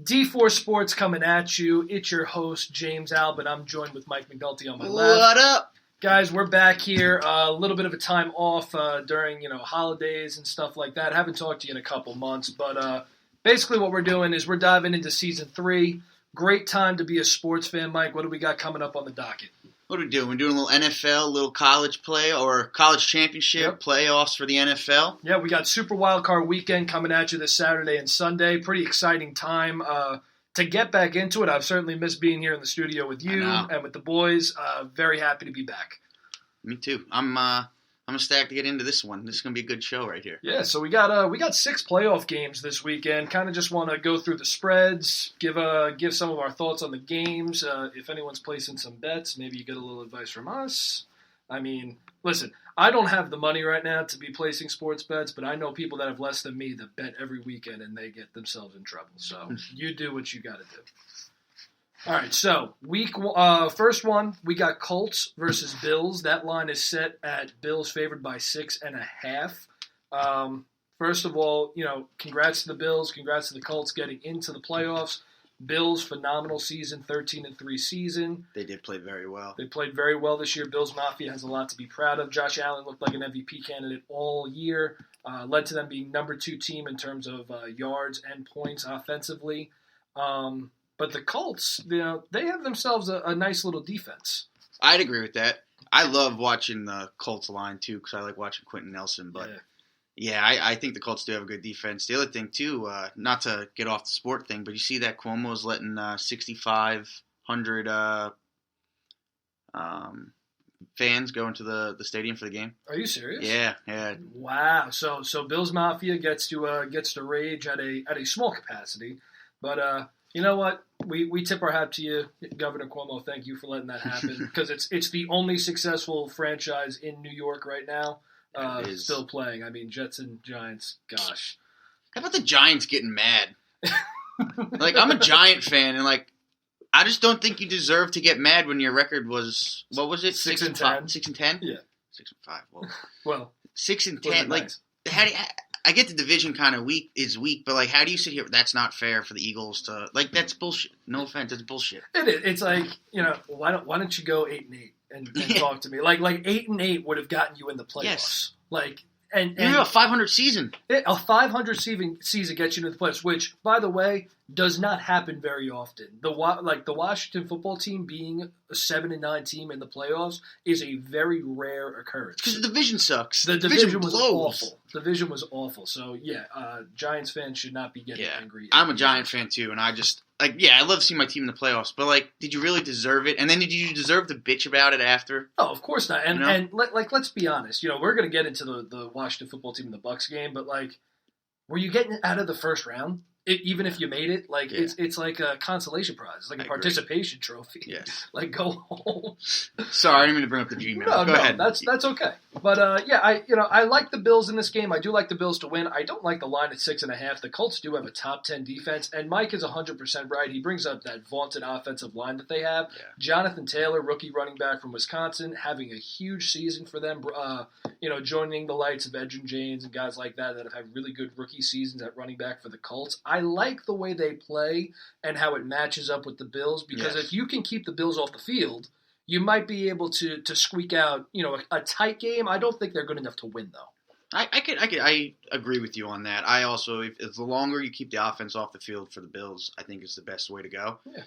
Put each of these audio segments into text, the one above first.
D4 Sports coming at you. It's your host, James Albin. I'm joined with Mike McNulty on my left. What up? Guys, we're back here. A little bit of a time off during, holidays and stuff like that. Haven't talked to you in a couple months, but basically what we're doing is we're diving into Season 3. Great time to be a sports fan, Mike. What do we got coming up on the docket? What are we doing? We're doing a little NFL, a little college play, or college championship playoffs for the NFL. Yeah, we got Super Wildcard Weekend coming at you this Saturday and Sunday. Pretty exciting time to get back into it. I've certainly missed being here in the studio with you and with the boys. Very happy to be back. Me too. I'm ecstatic to get into this one. This is gonna be a good show right here. Yeah, so we got 6 playoff games this weekend. Kind of just want to go through the spreads, give some of our thoughts on the games. If anyone's placing some bets, maybe you get a little advice from us. I mean, listen, I don't have the money right now to be placing sports bets, but I know people that have less than me that bet every weekend and they get themselves in trouble. So you do what you got to do. All right, so first one, we got Colts versus Bills. That line is set at Bills favored by 6.5. First of all, congrats to the Bills, congrats to the Colts getting into the playoffs. Bills, phenomenal season, 13-3 season. They did play very well. They played very well this year. Bills Mafia has a lot to be proud of. Josh Allen looked like an MVP candidate all year. Led to them being number 2 team in terms of yards and points offensively. But the Colts, they have themselves a nice little defense. I'd agree with that. I love watching the Colts line, too, because I like watching Quentin Nelson. But, I think the Colts do have a good defense. The other thing, too, not to get off the sport thing, but you see that Cuomo's letting 6,500 fans go into the stadium for the game. Are you serious? Yeah. Wow. So Bills Mafia gets to rage at a small capacity. But you know what? We tip our hat to you, Governor Cuomo. Thank you for letting that happen because it's the only successful franchise in New York right now still playing. I mean, Jets and Giants. Gosh, how about the Giants getting mad? I'm a Giant fan, and I just don't think you deserve to get mad when your record was, what was it? 6-10. 6-10. Yeah, 6-5. Well, 6-10. Nice. How do you, I get the division kind of weak, but how do you sit here? That's not fair for the Eagles to that's bullshit. No offense, it's bullshit. It is. It's why don't you go 8-8 and talk to me? Like 8-8 would have gotten you in the playoffs. Yes. And you have a 500 season. A 500 season gets you into the playoffs, which, by the way, does not happen very often. The Washington football team being a 7-9 team in the playoffs is a very rare occurrence. Because the division sucks. The division was awful. The division was awful. So Giants fans should not be getting angry. I'm a Giant fan too, and I just I love to see my team in the playoffs. But did you really deserve it? And then did you deserve to bitch about it after? Oh, of course not. And let's be honest. We're gonna get into the Washington football team and the Bucs game, but were you getting out of the first round? Even if you made it, it's like a consolation prize. It's like a participation trophy. Yes. Go home. Sorry, I didn't mean to bring up the Gmail. Go ahead. That's okay. But I like the Bills in this game. I do like the Bills to win. I don't like the line at 6.5. The Colts do have a top 10 defense, and Mike is 100% right. He brings up that vaunted offensive line that they have. Yeah. Jonathan Taylor, rookie running back from Wisconsin, having a huge season for them. Joining the lights of Edgerrin James and guys like that have had really good rookie seasons at running back for the Colts. I like the way they play and how it matches up with the Bills because if you can keep the Bills off the field, you might be able to squeak out, a tight game. I don't think they're good enough to win, though. I agree with you on that. I also, if the longer you keep the offense off the field for the Bills, I think is the best way to go. Yeah.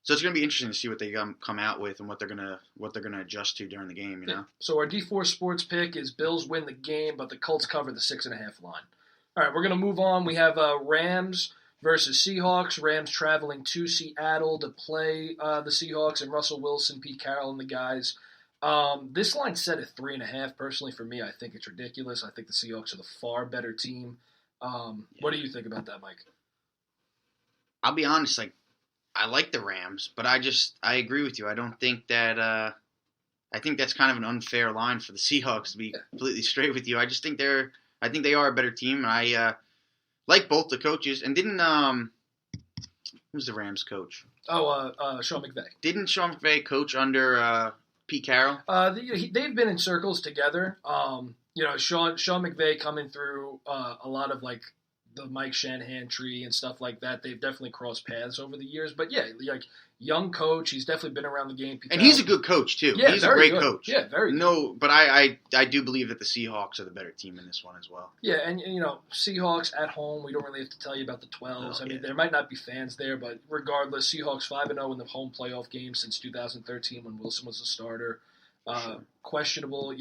So it's going to be interesting to see what they come out with and what they're gonna adjust to during the game. You know. So our D4 Sports pick is Bills win the game, but the Colts cover the 6.5 line. All right, we're going to move on. We have Rams versus Seahawks. Rams traveling to Seattle to play the Seahawks and Russell Wilson, Pete Carroll, and the guys. This line's set at 3.5. Personally, for me, I think it's ridiculous. I think the Seahawks are the far better team. What do you think about that, Mike? I'll be honest. I like the Rams, but I agree with you. I don't think that. I think that's kind of an unfair line for the Seahawks, to be completely straight with you. I think they are a better team, and I like both the coaches. And didn't who's the Rams coach? Sean McVay. Didn't Sean McVay coach under Pete Carroll? They've been in circles together. Sean McVay coming through a lot of the Mike Shanahan tree and stuff like that. They've definitely crossed paths over the years. But yeah, like young coach, he's definitely been around the game. And he's a good coach too. Yeah, he's a great good. coach. Yeah, very good. No, but I do believe that the Seahawks are the better team in this one as well. Yeah, and Seahawks at home, we don't really have to tell you about the 12s. There might not be fans there, but regardless, Seahawks 5-0 in the home playoff game since 2013 when Wilson was the starter. Questionable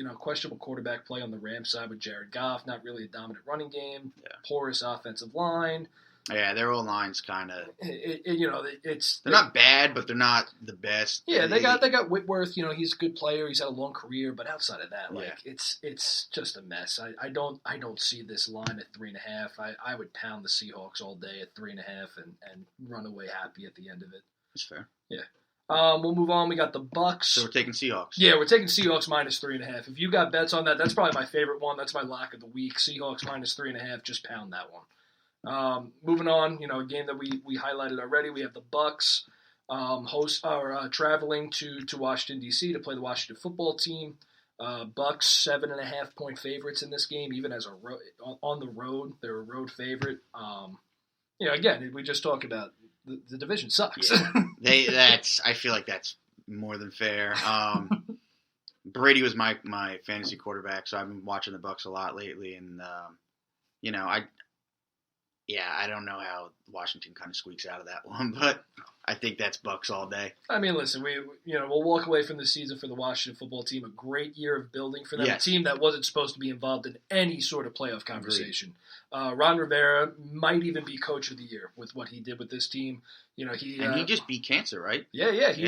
quarterback play on the Rams side with Jared Goff. Not really a dominant running game. Yeah. Porous offensive line. Yeah, their old line's kind of. They're not bad, but they're not the best. Yeah, they got Whitworth. He's a good player. He's had a long career, but outside of that, it's just a mess. I don't see this line at 3.5. I would pound the Seahawks all day at 3.5 and run away happy at the end of it. That's fair. Yeah. We'll move on. We got the Bucks. So we're taking Seahawks. Yeah, we're taking Seahawks minus 3.5. If you got bets on that, that's probably my favorite one. That's my lock of the week. Seahawks minus 3.5. Just pound that one. Moving on, a game that we highlighted already. We have the Bucks traveling to Washington D.C. to play the Washington football team. Bucks 7.5 point favorites in this game, even as on the road. They're a road favorite. Again, we just talked about. The division sucks. Yeah. I feel like that's more than fair. Brady was my fantasy quarterback, so I've been watching the Bucks a lot lately, and I don't know how Washington kind of squeaks out of that one, but I think that's Bucks all day. I mean, listen, we'll walk away from the season for the Washington football team. A great year of building for them. Yes. A team that wasn't supposed to be involved in any sort of playoff conversation. Ron Rivera might even be coach of the year with what he did with this team. He just beat cancer, right? Yeah. He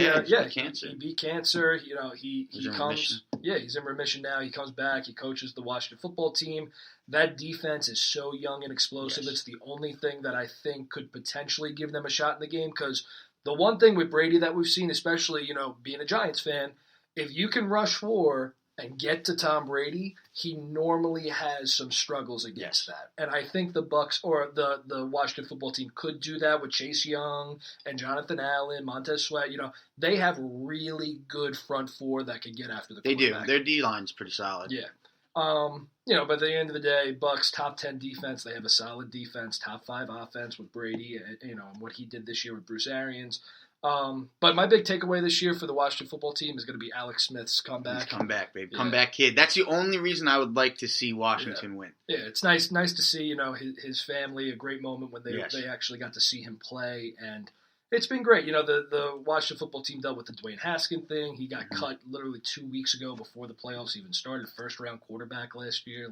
cancer. He beat cancer. He comes. Yeah, he's in remission now. He comes back. He coaches the Washington football team. That defense is so young and explosive. Yes. It's the only thing that I think could potentially give them a shot in the game because the one thing with Brady that we've seen, especially, being a Giants fan, if you can rush 4 and get to Tom Brady, he normally has some struggles against that. And I think the Bucks or the Washington football team could do that with Chase Young and Jonathan Allen, Montez Sweat. They have really good front 4 that can get after the quarterback. They do. Their D-line's pretty solid. Yeah. But at the end of the day, Bucks top 10 defense. They have a solid defense, top 5 offense with Brady, and what he did this year with Bruce Arians. But my big takeaway this year for the Washington football team is going to be Alex Smith's comeback. His comeback, baby. Yeah. Comeback kid. That's the only reason I would like to see Washington win. Yeah, it's nice to see, his family, a great moment when they actually got to see him play, and it's been great. The Washington football team dealt with the Dwayne Haskins thing. He got cut literally 2 weeks ago before the playoffs even started, first-round quarterback last year.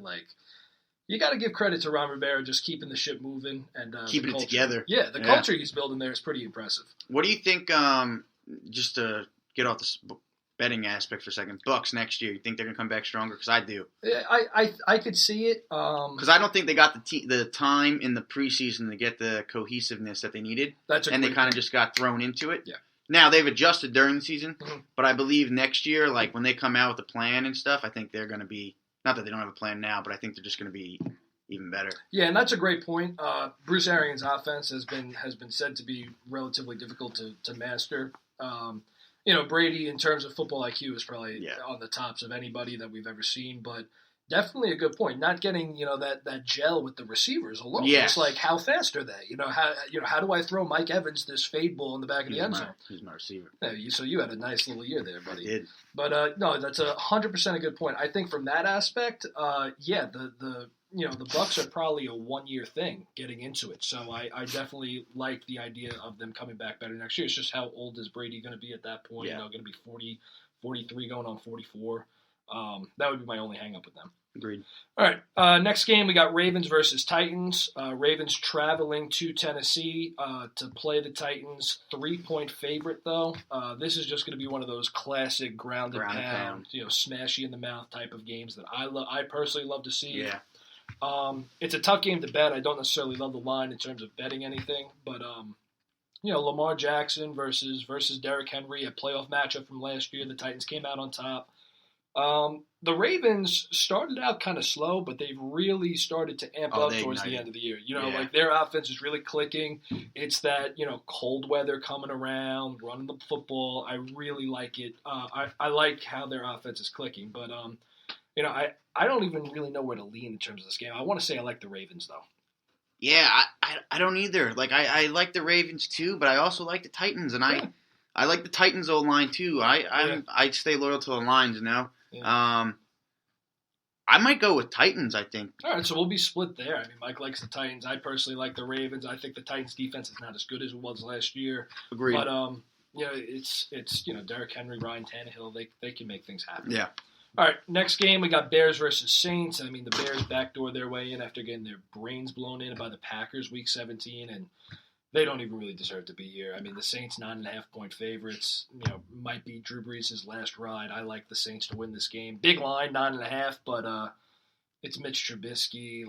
You got to give credit to Ron Rivera just keeping the ship moving and keeping it together. Yeah, the culture he's building there is pretty impressive. What do you think, just to get off the betting aspect for a second, Bucks next year, you think they're going to come back stronger? Because I do. Yeah, I could see it. Because I don't think they got the time in the preseason to get the cohesiveness that they needed. And they kind of just got thrown into it. Yeah. Now, they've adjusted during the season, but I believe next year, when they come out with a plan and stuff, I think they're going to be – not that they don't have a plan now, but I think they're just going to be even better. Yeah, and that's a great point. Bruce Arians' offense has been said to be relatively difficult to master. Brady, in terms of football IQ, is probably on the tops of anybody that we've ever seen, but definitely a good point. Not getting that gel with the receivers alone. Yes. It's how fast are they? How do I throw Mike Evans this fade ball in the back of the end zone? He's my receiver. Yeah, so you had a nice little year there, buddy. I did. But no, that's 100% a good point. I think from that aspect, the Bucks are probably a 1-year thing getting into it. So I definitely like the idea of them coming back better next year. It's just how old is Brady going to be at that point? Yeah. Going to be 40, 43, going on 44. That would be my only hang-up with them. Agreed. All right, next game we got Ravens versus Titans. Ravens traveling to Tennessee to play the Titans. 3-point favorite, though. This is just going to be one of those classic ground and pound, smashy in the mouth type of games that I personally love to see. Yeah. It's a tough game to bet. I don't necessarily love the line in terms of betting anything, but Lamar Jackson versus Derrick Henry, a playoff matchup from last year. The Titans came out on top. The Ravens started out kind of slow, but they've really started to amp up towards the end of the year. Their offense is really clicking. It's that, cold weather coming around, running the football. I really like it. I like how their offense is clicking, but, I don't even really know where to lean in terms of this game. I want to say I like the Ravens, though. Yeah, I don't either. Like I like the Ravens too, but I also like the Titans, and I like the Titans O-line too. I stay loyal to the lines, you know. Yeah. I might go with Titans. I think. All right, so we'll be split there. I mean, Mike likes the Titans. I personally like the Ravens. I think the Titans' defense is not as good as it was last year. Agreed. But it's Derrick Henry, Ryan Tannehill. They can make things happen. Yeah. All right, next game we got Bears versus Saints. I mean, the Bears backdoor their way in after getting their brains blown in by the Packers Week 17, and they don't even really deserve to be here. I mean, the Saints 9.5-point favorites. Might be Drew Brees' last ride. I like the Saints to win this game. Big line, 9.5, but it's Mitch Trubisky.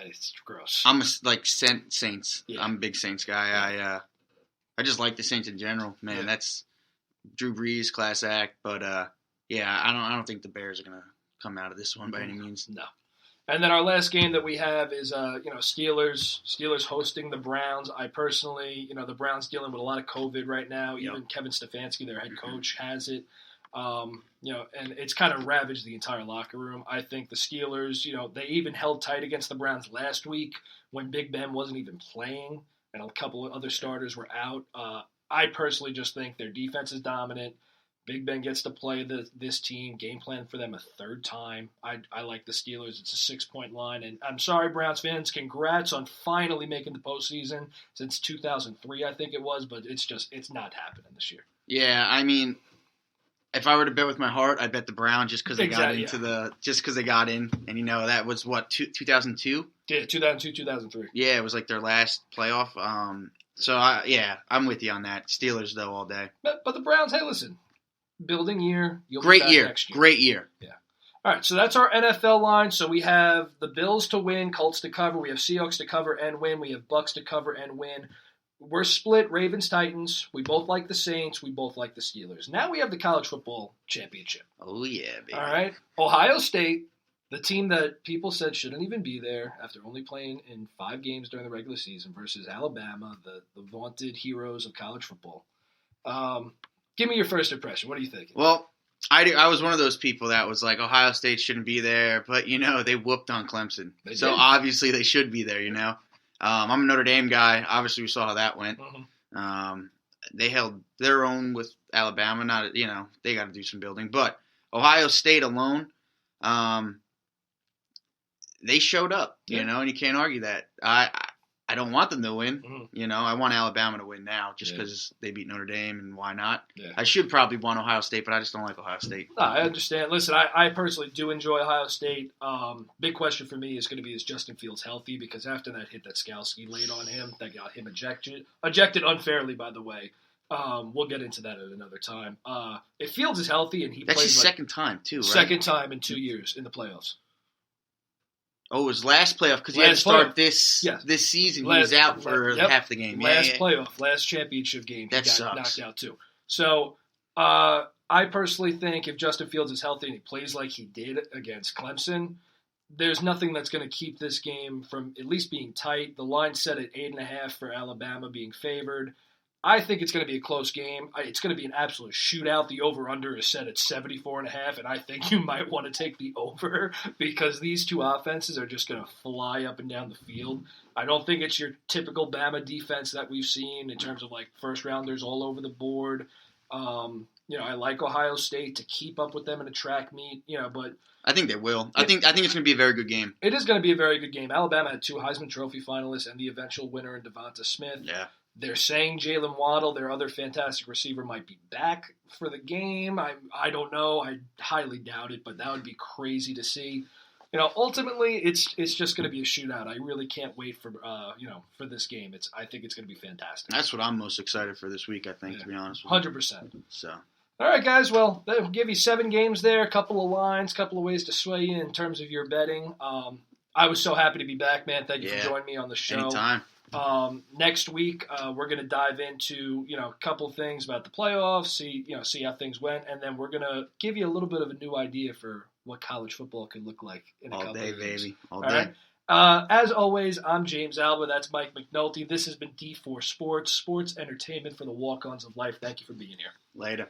It's gross. I'm Saints. Yeah. I'm a big Saints guy. I just like the Saints in general, man. Yeah. That's Drew Brees, class act, but yeah, I don't think the Bears are gonna come out of this one by any means. No. And then our last game that we have is Steelers hosting the Browns. I personally, the Browns dealing with a lot of COVID right now. Even Kevin Stefanski, their head coach, has it. And it's kind of ravaged the entire locker room. I think the Steelers, they even held tight against the Browns last week when Big Ben wasn't even playing and a couple of other starters were out. I personally just think their defense is dominant. Big Ben gets to play this team, game plan for them a third time. I like the Steelers. It's a 6-point line. And I'm sorry, Browns fans, congrats on finally making the postseason since 2003, I think it was, but it's not happening this year. Yeah, I mean, if I were to bet with my heart, I'd bet the Browns just because they got in. And, that was, 2002? Yeah, 2002, 2003. Yeah, it was like their last playoff. I'm with you on that. Steelers, though, all day. But the Browns, hey, listen. Building year. Great year. Great year. Yeah. All right, so that's our NFL line. So we have the Bills to win, Colts to cover. We have Seahawks to cover and win. We have Bucks to cover and win. We're split Ravens, Titans. We both like the Saints. We both like the Steelers. Now we have the college football championship. Oh, yeah, baby. All right. Ohio State, the team that people said shouldn't even be there after only playing in 5 games during the regular season versus Alabama, the vaunted heroes of college football. Give me your first impression. What are you thinking? Well, I was one of those people that was like, Ohio State shouldn't be there, but, they whooped on Clemson. So obviously they should be there, I'm a Notre Dame guy. Obviously we saw how that went. Mm-hmm. They held their own with Alabama. They got to do some building. But Ohio State alone, they showed up, and you can't argue that. I don't want them to win. Mm-hmm. I want Alabama to win now just because they beat Notre Dame, and why not? Yeah. I should probably want Ohio State, but I just don't like Ohio State. No, I understand. Listen, I personally do enjoy Ohio State. Big question for me is going to be, is Justin Fields healthy? Because after that hit that Skalski laid on him, that got him ejected unfairly, by the way. We'll get into that at another time. If Fields is healthy and he plays, that's his second time too, right? Second time in 2 years in the playoffs. Oh, it was last playoff because he had to start this season. He was out for half the game. Playoff, last championship game. That he got knocked out too. So I personally think if Justin Fields is healthy and he plays like he did against Clemson, there's nothing that's going to keep this game from at least being tight. The line's set at 8.5 for Alabama being favored. I think it's going to be a close game. It's going to be an absolute shootout. The over-under is set at 74.5, and I think you might want to take the over because these two offenses are just going to fly up and down the field. I don't think it's your typical Bama defense that we've seen in terms of first-rounders all over the board. I like Ohio State to keep up with them in a track meet, but I think they will. I think it's going to be a very good game. It is going to be a very good game. Alabama had 2 Heisman Trophy finalists and the eventual winner in Devonta Smith. Yeah. They're saying Jalen Waddle, their other fantastic receiver, might be back for the game. I don't know. I highly doubt it, but that would be crazy to see. Ultimately, it's just going to be a shootout. I really can't wait for this game. I think it's going to be fantastic. That's what I'm most excited for this week, I think, to be honest with you. 100%. So. All right, guys. Well, that will give you 7 games there, a couple of lines, a couple of ways to sway you in terms of your betting. I was so happy to be back, man. Thank you for joining me on the show. Anytime. Next week, we're going to dive into, a couple things about the playoffs, see how things went, and then we're going to give you a little bit of a new idea for what college football could look like in a couple of years. Baby. All day, day. Right? As always, I'm James Alba. That's Mike McNulty. This has been D4 Sports, sports entertainment for the walk-ons of life. Thank you for being here. Later.